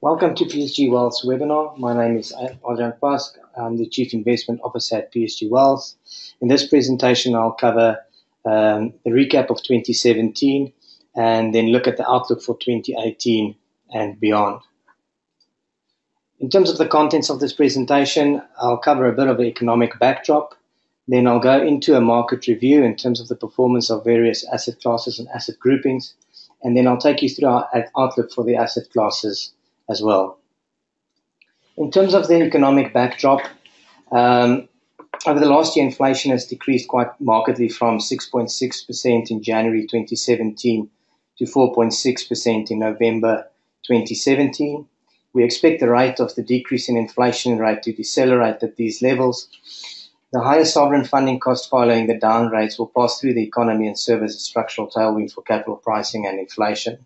Welcome to PSG Wealth's webinar. My name is Adrian Pask. I'm the Chief Investment Officer at PSG Wealth. In this presentation, I'll cover the recap of 2017 and then look at the outlook for 2018 and beyond. In terms of the contents of this presentation, I'll cover a bit of an economic backdrop. Then I'll go into a market review in terms of the performance of various asset classes and asset groupings. And then I'll take you through our outlook for the asset classes as well. In terms of the economic backdrop, over the last year, inflation has decreased quite markedly from 6.6% in January 2017 to 4.6% in November 2017. We expect the rate of the decrease in inflation rate to decelerate at these levels. The higher sovereign funding costs following the down rates will pass through the economy and serve as a structural tailwind for capital pricing and inflation.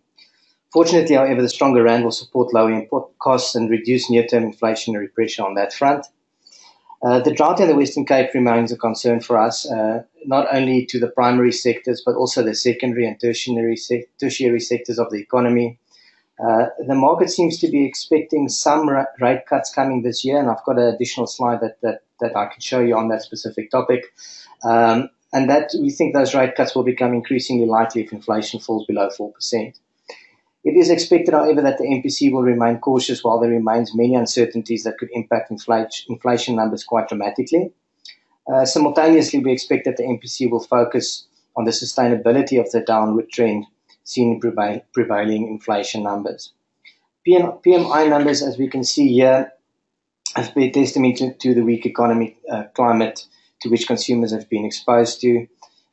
Fortunately, however, the stronger rand will support lower import costs and reduce near-term inflationary pressure on that front. The drought in the Western Cape remains a concern for us, not only to the primary sectors, but also the secondary and tertiary sectors of the economy. The market seems to be expecting some rate cuts coming this year, and I've got an additional slide that I can show you on that specific topic. And that we think those rate cuts will become increasingly likely if inflation falls below 4%. It is expected, however, that the MPC will remain cautious while there remains many uncertainties that could impact inflation numbers quite dramatically. Simultaneously, we expect that the MPC will focus on the sustainability of the downward trend seen in prevailing inflation numbers. PMI numbers, as we can see here, have been testament to the weak economic climate to which consumers have been exposed to.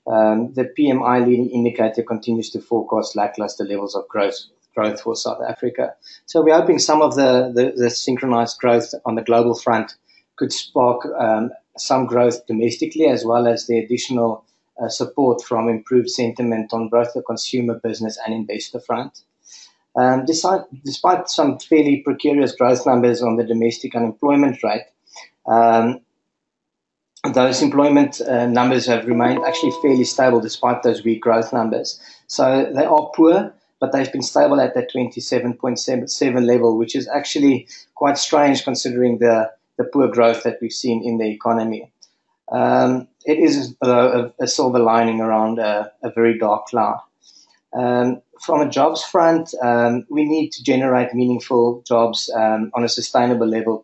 The PMI leading indicator continues to forecast lackluster levels of growth for South Africa. So we're hoping some of the synchronized growth on the global front could spark some growth domestically, as well as the additional support from improved sentiment on both the consumer, business, and investor front. Despite some fairly precarious growth numbers on the domestic unemployment rate, those employment numbers have remained actually fairly stable despite those weak growth numbers. So they are poor, but they've been stable at that 27.7 level, which is actually quite strange considering the poor growth that we've seen in the economy. It is a silver lining around a very dark cloud. From a jobs front, we need to generate meaningful jobs on a sustainable level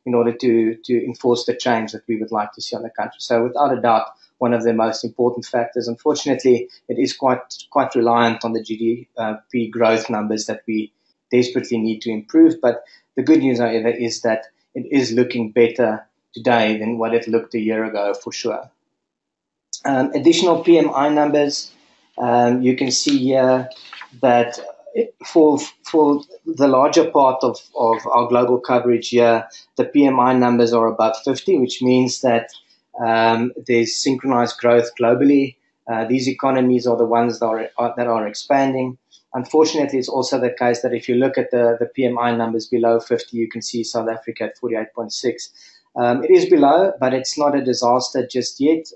in order to enforce the change that we would like to see on the country. So without a doubt, one of the most important factors. Unfortunately, it is quite reliant on the GDP growth numbers that we desperately need to improve. But the good news, however, is that it is looking better today than what it looked a year ago, for sure. Additional PMI numbers, you can see here that for the larger part of our global coverage here, the PMI numbers are above 50, which means that there's synchronized growth globally. These economies are the ones that are expanding. Unfortunately, it's also the case that if you look at the PMI numbers below 50, you can see South Africa at 48.6. It is below, but it's not a disaster just yet.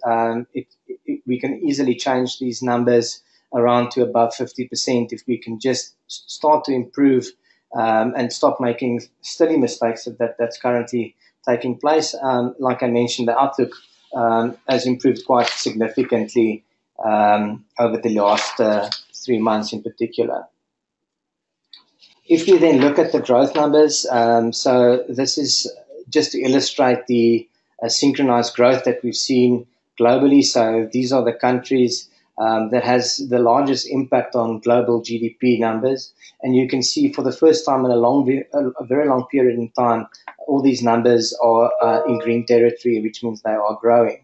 We can easily change these numbers around to above 50% if we can just start to improve and stop making silly mistakes that's currently taking place. Like I mentioned, the outlook has improved quite significantly over the last 3 months in particular. If we then look at the growth numbers, so this is just to illustrate the synchronized growth that we've seen globally. So these are the countries that has the largest impact on global GDP numbers. And you can see for the first time in a very long period in time, all these numbers are in green territory, which means they are growing.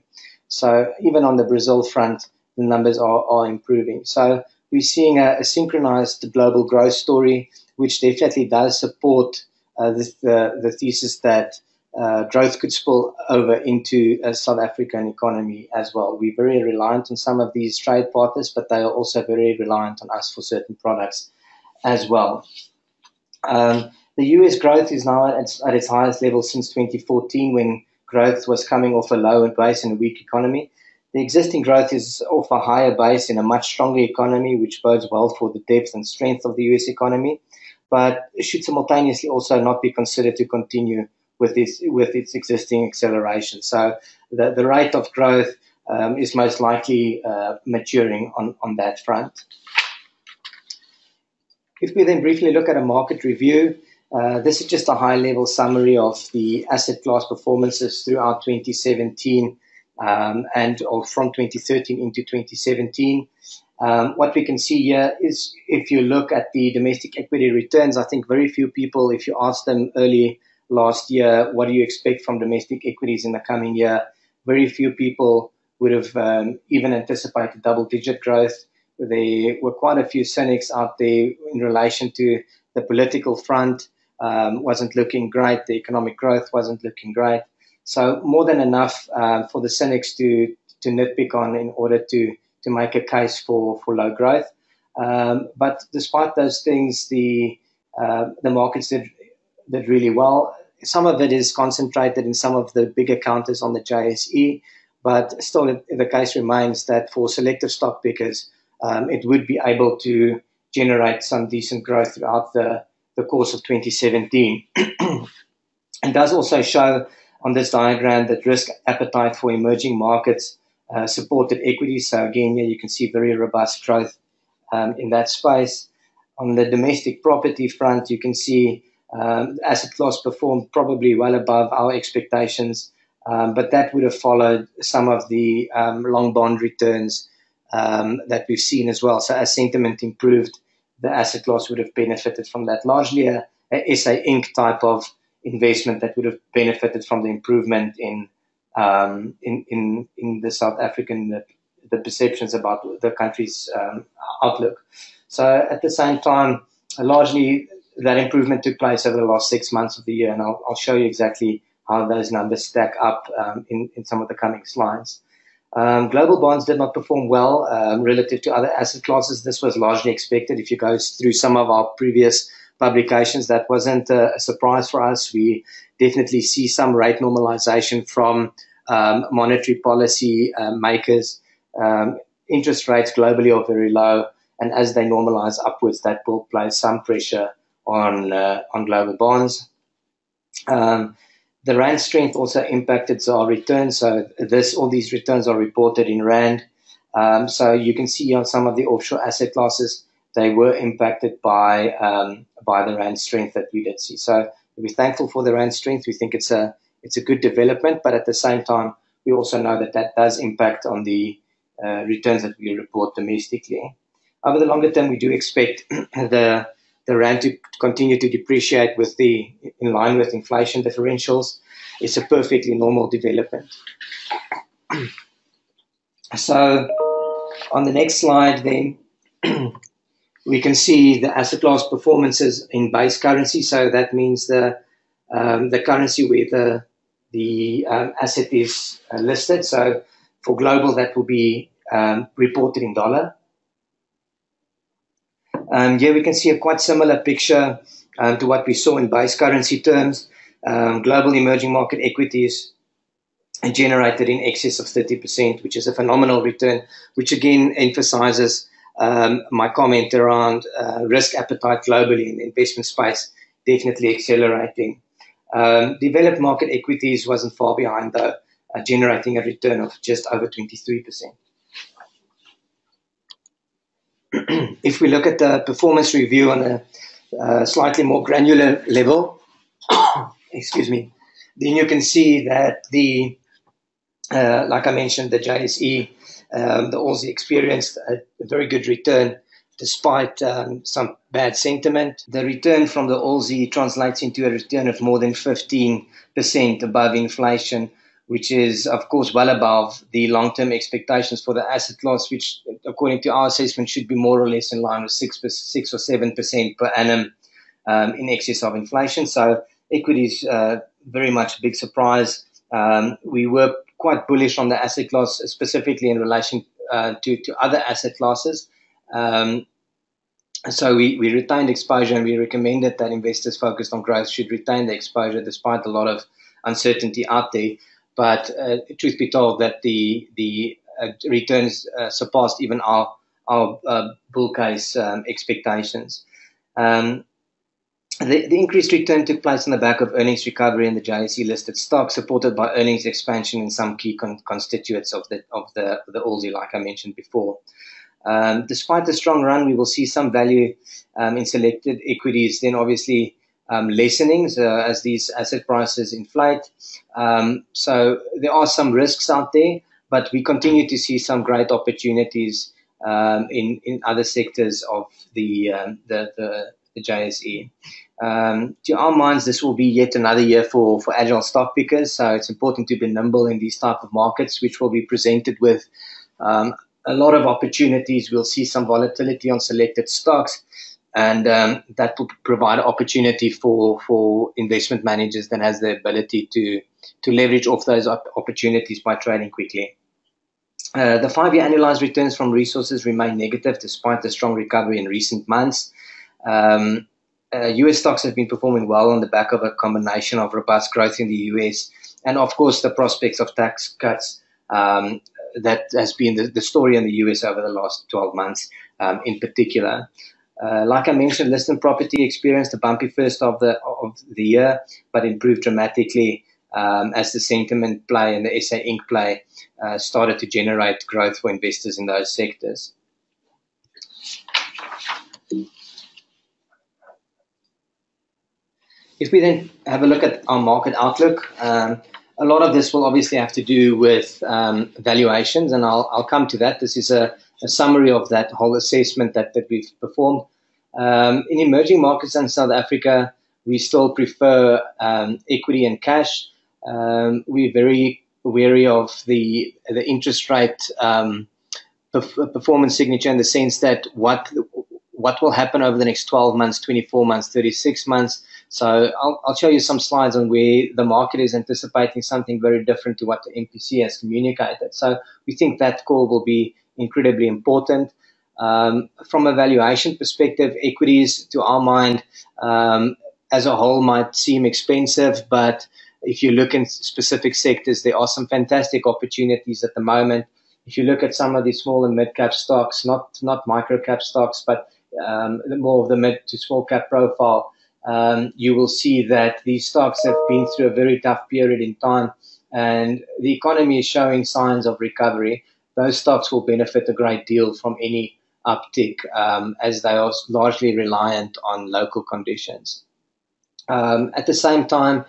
So even on the Brazil front, the numbers are improving. So we're seeing a synchronized global growth story, which definitely does support the thesis that growth could spill over into a South African economy as well. We're very reliant on some of these trade partners, but they are also very reliant on us for certain products as well. The US growth is now at its highest level since 2014, when growth was coming off a low base in a weak economy. The existing growth is off a higher base in a much stronger economy, which bodes well for the depth and strength of the US economy. but it should simultaneously also not be considered to continue with its existing acceleration. So the rate of growth is most likely maturing on that front. If we then briefly look at a market review, this is just a high-level summary of the asset class performances throughout 2017 or from 2013 into 2017. What we can see here is if you look at the domestic equity returns, I think very few people, if you ask them early last year, what do you expect from domestic equities in the coming year, very few people would have even anticipated double-digit growth. There were quite a few cynics out there in relation to the political front. Wasn't looking great. The economic growth wasn't looking great. So more than enough for the cynics to nitpick on in order to make a case for low growth. But despite those things, the markets did really well. Some of it is concentrated in some of the bigger counters on the JSE, but still the case remains that for selective stock pickers, it would be able to generate some decent growth throughout the course of 2017. It does also show on this diagram that risk appetite for emerging markets supported equities. So again, here you can see very robust growth in that space. On the domestic property front, you can see asset class performed probably well above our expectations, but that would have followed some of the long bond returns that we've seen as well. So as sentiment improved, the asset class would have benefited from that. Largely a SA Inc. type of investment that would have benefited from the improvement in the South African, the perceptions about the country's outlook. So at the same time, largely that improvement took place over the last 6 months of the year, and I'll show you exactly how those numbers stack up in some of the coming slides. Global bonds did not perform well relative to other asset classes. This was largely expected. If you go through some of our previous publications, that wasn't a surprise for us. We definitely see some rate normalization from monetary policy makers. Interest rates globally are very low, and as they normalize upwards, that will place some pressure on global bonds. The rand strength also impacted our returns. So all these returns are reported in rand. So you can see on some of the offshore asset classes, they were impacted by the rand strength that we did see. So we're thankful for the rand strength. We think it's a good development, but at the same time, we also know that does impact on the returns that we report domestically. Over the longer term, we do expect the rand to continue to depreciate in line with inflation differentials. It's a perfectly normal development. So on the next slide, then we can see the asset class performances in base currency. So that means the currency where the asset is listed. So for global, that will be reported in dollar. Here we can see a quite similar picture to what we saw in base currency terms. Global emerging market equities generated in excess of 30%, which is a phenomenal return, which again emphasizes my comment around risk appetite globally in the investment space, definitely accelerating. Developed market equities wasn't far behind, though, generating a return of just over 23%. If we look at the performance review on a slightly more granular level, excuse me, then you can see that like I mentioned, the JSE, the Aussie experienced a very good return despite some bad sentiment. The return from the Aussie translates into a return of more than 15% above inflation, which is, of course, well above the long-term expectations for the asset class, which, according to our assessment, should be more or less in line with 6 or 7% per annum in excess of inflation. So equities, very much a big surprise. We were quite bullish on the asset class, specifically in relation to other asset classes. So we retained exposure, and we recommended that investors focused on growth should retain the exposure despite a lot of uncertainty out there. But truth be told, that the returns surpassed even our bull case expectations. The increased return took place on the back of earnings recovery in the JSE listed stocks, supported by earnings expansion in some key constituents of the ALSI, like I mentioned before. Despite the strong run, we will see some value in selected equities, then obviously lessening as these asset prices inflate. So there are some risks out there, but we continue to see some great opportunities in other sectors of the JSE. To our minds, this will be yet another year for agile stock pickers. So it's important to be nimble in these type of markets, which will be presented with a lot of opportunities. We'll see some volatility on selected stocks, and that will provide opportunity for investment managers that has the ability to leverage off those opportunities by trading quickly. The 5-year annualized returns from resources remain negative despite the strong recovery in recent months. US stocks have been performing well on the back of a combination of robust growth in the US and, of course, the prospects of tax cuts. That has been the story in the US over the last 12 months in particular. Like I mentioned, listed property experienced a bumpy first of the year, but improved dramatically as the sentiment play and the SA Inc. play started to generate growth for investors in those sectors. If we then have a look at our market outlook, a lot of this will obviously have to do with valuations, and I'll come to that. This is a summary of that whole assessment that we've performed. In emerging markets in South Africa, we still prefer equity and cash. We're very wary of the interest rate performance signature in the sense that what will happen over the next 12 months, 24 months, 36 months. So I'll show you some slides on where the market is anticipating something very different to what the MPC has communicated. So we think that call will be incredibly important. From a valuation perspective, equities, to our mind, as a whole might seem expensive, but if you look in specific sectors, there are some fantastic opportunities at the moment. If you look at some of the small and mid-cap stocks, not micro-cap stocks, but more of the mid to small cap profile, you will see that these stocks have been through a very tough period in time, and the economy is showing signs of recovery. Those stocks will benefit a great deal from any uptick, as they are largely reliant on local conditions. At the same time,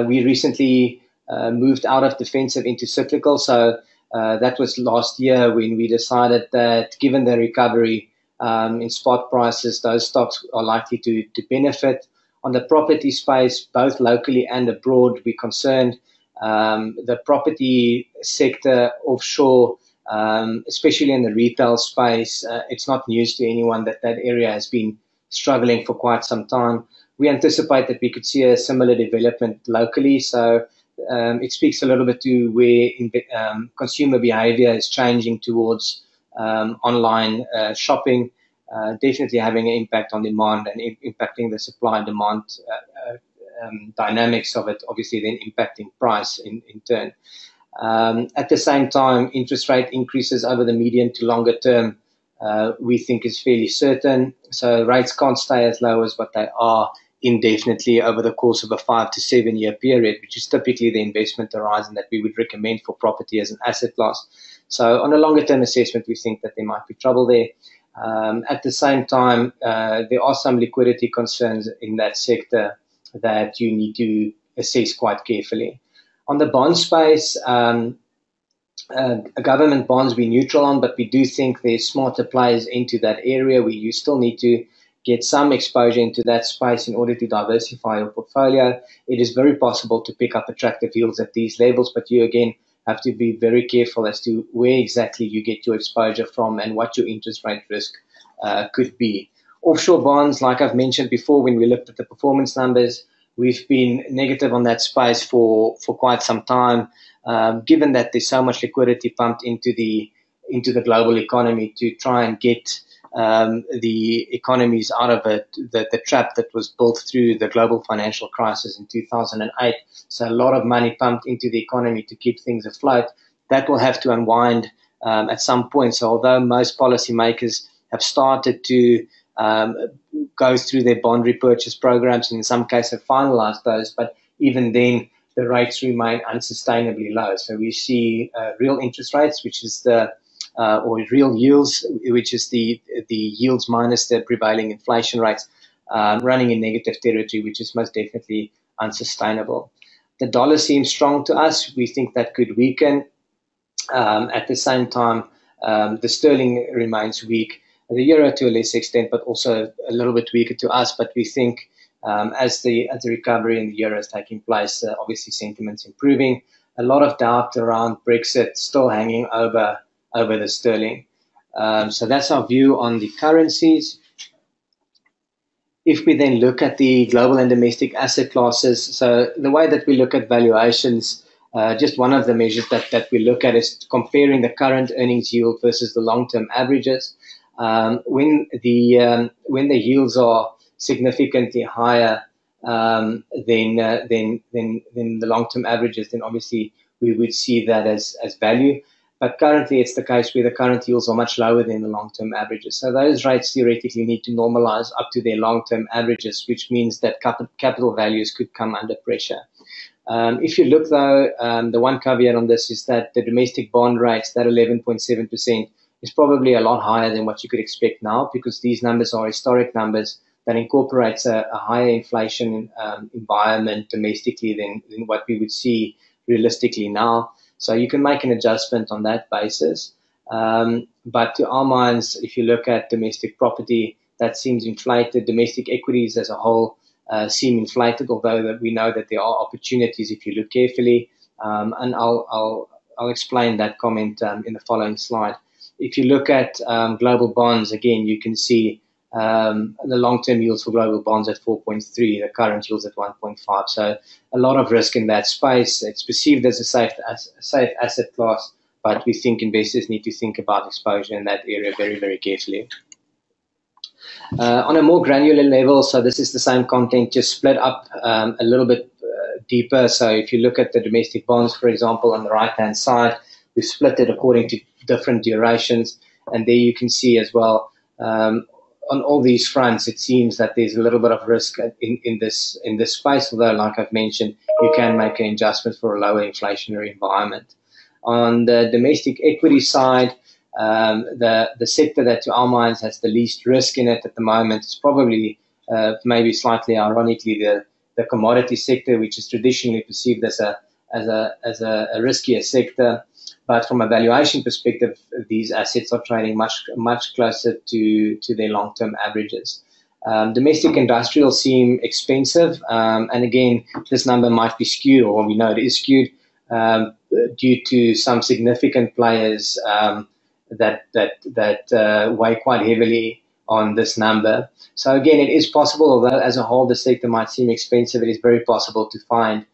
we recently moved out of defensive into cyclical. So that was last year when we decided that given the recovery in spot prices, those stocks are likely to benefit. On the property space, both locally and abroad, we're concerned. The property sector offshore, especially in the retail space, it's not news to anyone that area has been struggling for quite some time. We anticipate that we could see a similar development locally. So it speaks a little bit to where consumer behavior is changing towards online shopping, definitely having an impact on demand and impacting the supply and demand dynamics of it, obviously then impacting price in turn. At the same time, interest rate increases over the medium to longer term, we think is fairly certain. So rates can't stay as low as what they are indefinitely over the course of a 5 to 7 year period, which is typically the investment horizon that we would recommend for property as an asset class. So on a longer term assessment, we think that there might be trouble there. At the same time, there are some liquidity concerns in that sector that you need to assess quite carefully. On the bond space, government bonds we're neutral on, but we do think there's smarter players into that area where you still need to get some exposure into that space in order to diversify your portfolio. It is very possible to pick up attractive yields at these levels, but you again have to be very careful as to where exactly you get your exposure from and what your interest rate risk could be. Offshore bonds, like I've mentioned before, when we looked at the performance numbers, we've been negative on that space for quite some time, given that there's so much liquidity pumped into the global economy to try and get the economies out of it, the trap that was built through the global financial crisis in 2008. So a lot of money pumped into the economy to keep things afloat. That will have to unwind at some point. So although most policymakers have started to go through their bond repurchase programs, and in some cases have finalized those, but even then, the rates remain unsustainably low. So we see real interest rates, which is or real yields, which is the yields minus the prevailing inflation rates, running in negative territory, which is most definitely unsustainable. The dollar seems strong to us. We think that could weaken. At the same time, the sterling remains weak. The euro to a less extent, but also a little bit weaker to us. But we think as the recovery in the euro is taking place, obviously sentiment's improving. A lot of doubt around Brexit still hanging over the sterling. So that's our view on the currencies. If we then look at the global and domestic asset classes, so the way that we look at valuations, just one of the measures that we look at is comparing the current earnings yield versus the long-term averages. When the yields are significantly higher than the long-term averages, then obviously we would see that as value. But currently, it's the case where the current yields are much lower than the long-term averages. So those rates theoretically need to normalize up to their long-term averages, which means that capital values could come under pressure. If you look, though, the one caveat on this is that the domestic bond rates, that 11.7%, is probably a lot higher than what you could expect now, because these numbers are historic numbers that incorporates a higher inflation environment domestically than what we would see realistically now. So you can make an adjustment on that basis. But to our minds, if you look at domestic property, that seems inflated. Domestic equities as a whole seem inflated, although that we know that there are opportunities if you look carefully. And I'll explain that comment in the following slide. If you look at global bonds, again, you can see the long-term yields for global bonds at 4.3, the current yields at 1.5. So a lot of risk in that space. It's perceived as a safe asset class, but we think investors need to think about exposure in that area very, very carefully. On a more granular level, so this is the same content, just split up a little bit deeper. So if you look at the domestic bonds, for example, on the right-hand side, we've split it according to different durations. And there you can see as well, on all these fronts, it seems that there's a little bit of risk in this space, although, like I've mentioned, you can make an adjustment for a lower inflationary environment. On the domestic equity side, the sector that to our minds has the least risk in it at the moment is probably, maybe slightly ironically, the commodity sector, which is traditionally perceived as a riskier sector. But from a valuation perspective, these assets are trading much closer to their long-term averages. Domestic industrial seem expensive, and again, this number might be skewed, or we know it is skewed, due to some significant players that weigh quite heavily on this number. So again, it is possible, although as a whole the sector might seem expensive, it is very possible to find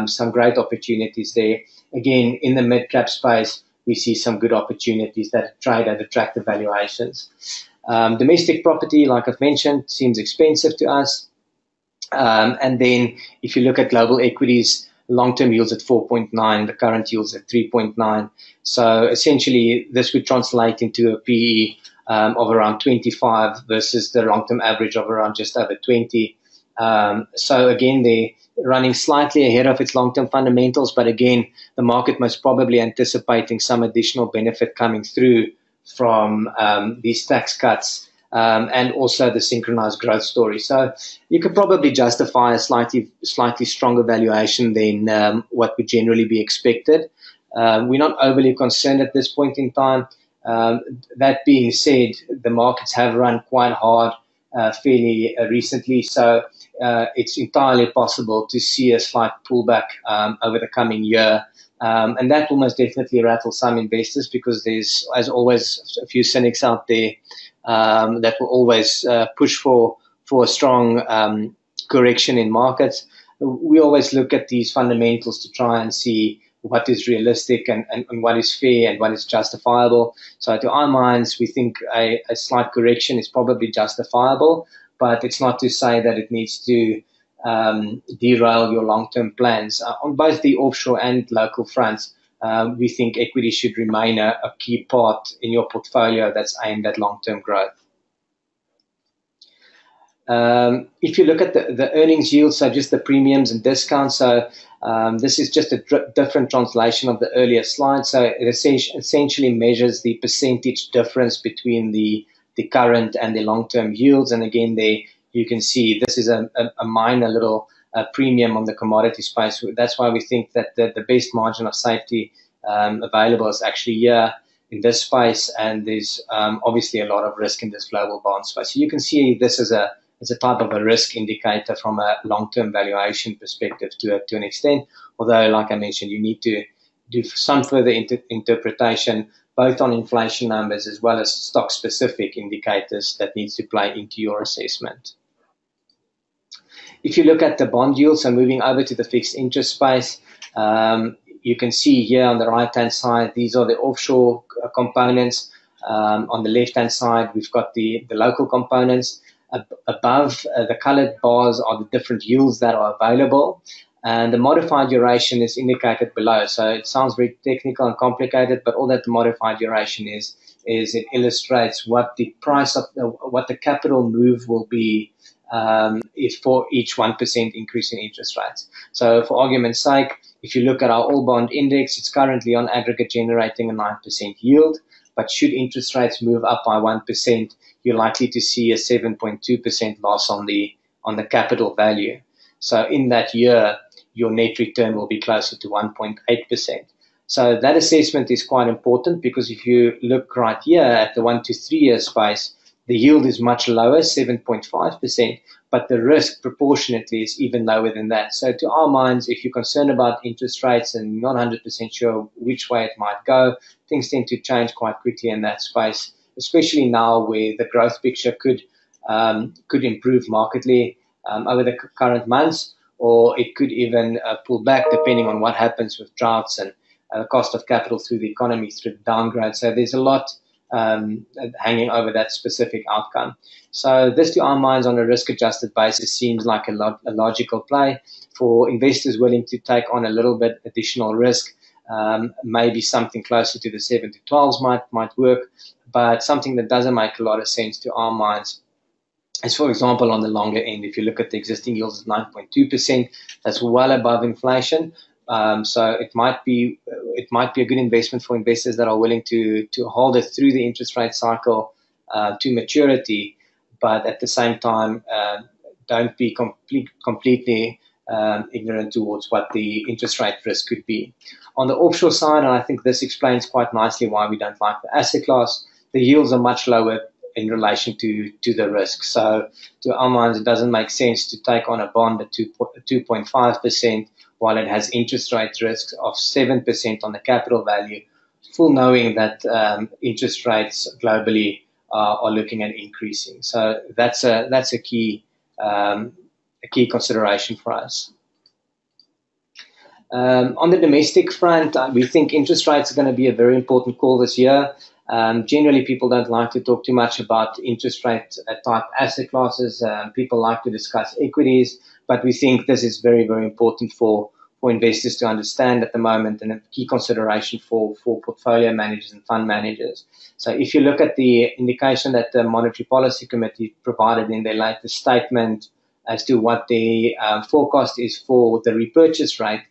some great opportunities there. Again, in the mid-cap space, we see some good opportunities that trade at attractive valuations. Domestic property, like I've mentioned, seems expensive to us. And then if you look at global equities, long-term yields at 4.9, the current yields at 3.9. So essentially, this would translate into a PE of around 25 versus the long-term average of around just over 20. So again, they're running slightly ahead of its long-term fundamentals, but again, the market most probably anticipating some additional benefit coming through from these tax cuts and also the synchronized growth story. So you could probably justify a slightly stronger valuation than what would generally be expected. We're not overly concerned at this point in time. That being said, the markets have run quite hard fairly recently, so it's entirely possible to see a slight pullback over the coming year. And that will most definitely rattle some investors, because there's, as always, a few cynics out there that will always push for a strong correction in markets. We always look at these fundamentals to try and see what is realistic and what is fair and what is justifiable. So to our minds, we think a slight correction is probably justifiable, but it's not to say that it needs to derail your long-term plans. On both the offshore and local fronts, we think equity should remain a key part in your portfolio that's aimed at long-term growth. If you look at the earnings yield, so just the premiums and discounts, so this is just a different translation of the earlier slide. So it essentially measures the percentage difference between the current and the long-term yields. And again, there you can see this is a minor little premium on the commodity space. That's why we think that the best margin of safety available is actually here in this space, and there's obviously a lot of risk in this global bond space. So you can see this as a type of a risk indicator from a long-term valuation perspective to an extent, although, like I mentioned, you need to do some further interpretation both on inflation numbers as well as stock-specific indicators that needs to play into your assessment. If you look at the bond yields, so moving over to the fixed interest space, you can see here on the right-hand side, these are the offshore components. On the left-hand side, we've got the local components. Above the colored bars are the different yields that are available, and the modified duration is indicated below. So it sounds very technical and complicated, but all that the modified duration is it illustrates what the price of what the capital move will be if for each 1% increase in interest rates. So for argument's sake, if you look at our all bond index, it's currently on aggregate generating a 9% yield, but should interest rates move up by 1%, you're likely to see a 7.2% loss on the capital value. So in that year, your net return will be closer to 1.8%. So that assessment is quite important, because if you look right here at the 1 to 3 year space, the yield is much lower, 7.5%, but the risk proportionately is even lower than that. So to our minds, if you're concerned about interest rates and not 100% sure which way it might go, things tend to change quite quickly in that space, especially now where the growth picture could improve markedly over the current months, or it could even pull back depending on what happens with droughts and the cost of capital through the economy through downgrade. So there's a lot hanging over that specific outcome. So this, to our minds, on a risk-adjusted basis, seems like a logical play for investors willing to take on a little bit additional risk. Maybe something closer to the 7 to 12s might work, but something that doesn't make a lot of sense to our minds is, for example, on the longer end, if you look at the existing yields of 9.2%, that's well above inflation. So it might be a good investment for investors that are willing to hold it through the interest rate cycle to maturity, but at the same time, don't be completely ignorant towards what the interest rate risk could be. On the offshore side, and I think this explains quite nicely why we don't like the asset class, the yields are much lower in relation to the risk. So to our minds, it doesn't make sense to take on a bond at 2.5% while it has interest rate risks of 7% on the capital value, full knowing that interest rates globally are looking at increasing. So that's a key consideration for us. On the domestic front, we think interest rates are going to be a very important call this year. Generally, people don't like to talk too much about interest rate type asset classes. People like to discuss equities, but we think this is very, very important for investors to understand at the moment, and a key consideration for portfolio managers and fund managers. So if you look at the indication that the Monetary Policy Committee provided in their latest statement as to what the forecast is for the repurchase rate,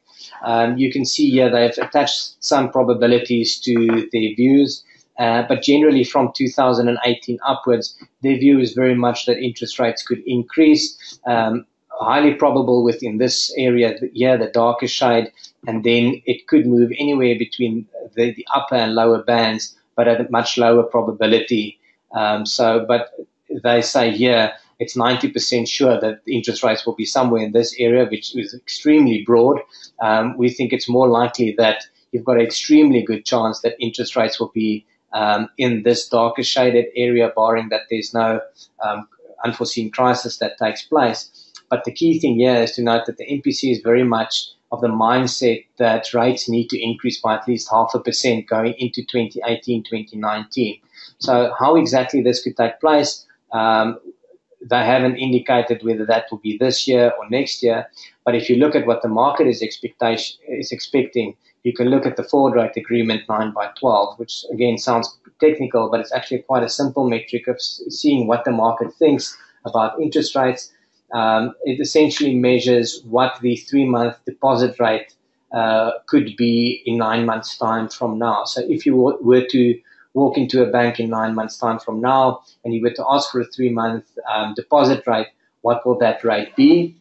you can see here they've attached some probabilities to their views. But generally from 2018 upwards, their view is very much that interest rates could increase, highly probable within this area here, the darker shade, and then it could move anywhere between the upper and lower bands, but at a much lower probability. But they say here it's 90% sure that the interest rates will be somewhere in this area, which is extremely broad. We think it's more likely that you've got an extremely good chance that interest rates will be in this darker shaded area, barring that there's no unforeseen crisis that takes place. But the key thing here is to note that the MPC is very much of the mindset that rates need to increase by at least 0.5% going into 2018, 2019. So how exactly this could take place, they haven't indicated whether that will be this year or next year. But if you look at what the market is expecting, you can look at the forward rate agreement 9/12, which again sounds technical, but it's actually quite a simple metric of seeing what the market thinks about interest rates. It essentially measures what the 3-month deposit rate could be in 9 months' time from now. So if you were to walk into a bank in 9 months' time from now and you were to ask for a 3-month deposit rate, what will that rate be?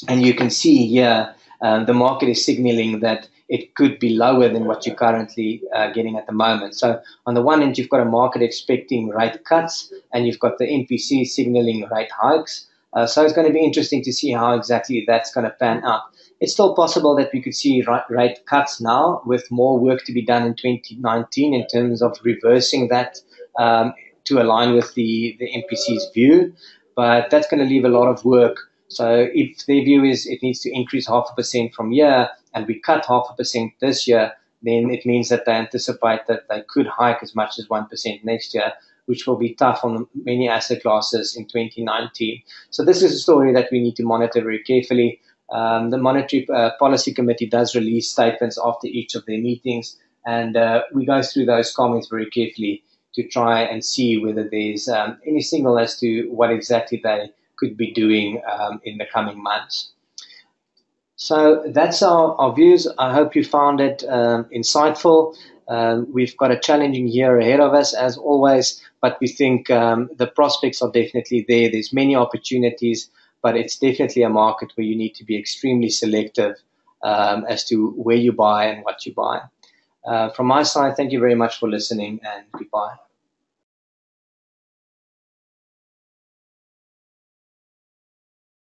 And you can see here the market is signaling that it could be lower than what you're currently getting at the moment. So on the one end, you've got a market expecting rate cuts, and you've got the MPC signaling rate hikes. So it's going to be interesting to see how exactly that's going to pan out. It's still possible that we could see rate cuts now, with more work to be done in 2019 in terms of reversing that to align with the MPC's view. But that's going to leave a lot of work. So if their view is it needs to increase 0.5% from here, and we cut 0.5% this year, then it means that they anticipate that they could hike as much as 1% next year, which will be tough on many asset classes in 2019. So this is a story that we need to monitor very carefully. The Monetary Policy Committee does release statements after each of their meetings, and we go through those comments very carefully to try and see whether there's any signal as to what exactly they could be doing in the coming months. So that's our views. I hope you found it insightful. We've got a challenging year ahead of us, as always, but we think the prospects are definitely there. There's many opportunities, but it's definitely a market where you need to be extremely selective as to where you buy and what you buy. From my side, thank you very much for listening, and goodbye.